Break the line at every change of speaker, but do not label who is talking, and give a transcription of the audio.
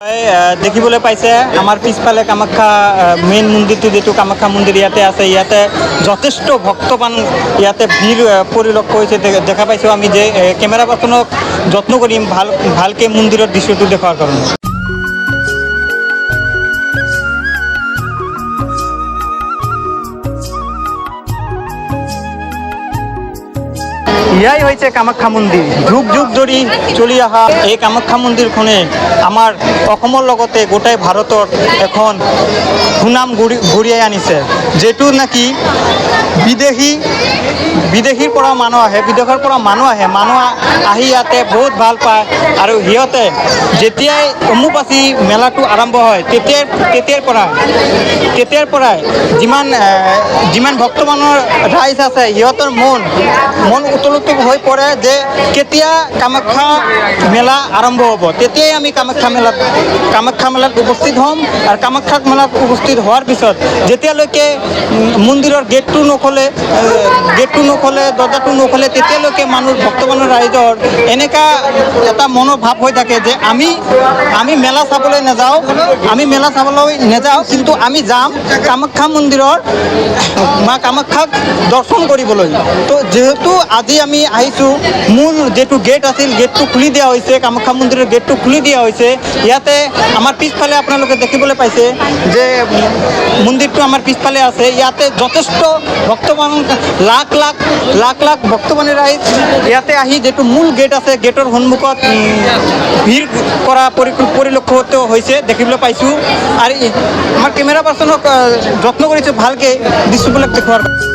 দেখিবলৈ পাইছে আমাৰ পিছফালে কামাখ্যা মেইন মন্দিৰটো যেটো কামাখ্যা মন্দিৰ ইয়াতে আছে ইয়াতে যথেষ্ট ভক্তবান ইয়াতে ভিৰ পৰিলক্ষিত হৈছে দেখা পাইছোঁ আমি যে কেমেৰা পাৰ্চনক যত্ন কৰিম ভালকৈ মন্দিৰৰ দৃশ্যটো দেখাৰ কাৰণে ইয়াই হৈছে কামাখ্যা মন্দিৰ যুগ যুগ ধৰি চলি অহা এই কামাখ্যা মন্দিৰখনে আমাৰ অসমৰ লগতে গোটেই ভাৰতৰ এখন সুনাম ঘূৰিয়াই আনিছে যেটো নাকি বিদেশীৰ পৰা মানুহ আহে বিদেশৰ পৰা মানুহ আহি ইয়াতে বহুত ভাল পায় আৰু সিহঁতে যেতিয়াই অম্বুবাচী মেলাটো আৰম্ভ হয় তেতিয়াৰ পৰাই যিমান ভক্তমানৰ ৰাইজ আছে সিহঁতৰ মন উতলোত হৈ পৰে যে কেতিয়া কামাখ্যা মেলা আৰম্ভ হ'ব তেতিয়াই আমি কামাখ্যা মেলাত উপস্থিত হ'ম আৰু কামাখ্যা মেলাত উপস্থিত হোৱাৰ পিছত যেতিয়ালৈকে মন্দিৰৰ গেটটো নখলে দৰ্জাটো নখলে তেতিয়ালৈকে মানুহ ভক্তমানৰ ৰাইজৰ এনেকা এটা মনোভাৱ হৈ থাকে যে আমি মেলা চাবলৈ নাযাওঁ কিন্তু আমি যাম কামাখ্যা মন্দিৰৰ মা কামাখ্যাক দৰ্শন কৰিবলৈ তো যেহেতু আজি আমি আহিছোঁ মূল যেটো গেট আছিল গেটটো খুলি দিয়া হৈছে কামাখ্যা মন্দিৰৰ গেটটো খুলি দিয়া হৈছে ইয়াতে আমাৰ পিছফালে আপোনালোকে দেখিবলৈ পাইছে যে মন্দিৰটো আমাৰ পিছফালে আছে ইয়াতে যথেষ্ট ভক্তবান লাখ ভক্তবানী ৰাইজ ইয়াতে আহি যেটো মূল গেট আছে গেটৰ সন্মুখত ভিৰ কৰা পৰিলক্ষিত হৈছে দেখিবলৈ পাইছোঁ আৰু আমাৰ কেমেৰা পাৰ্চনক যত্ন কৰিছোঁ ভালকৈ দৃশ্যবিলাক দেখুৱাৰ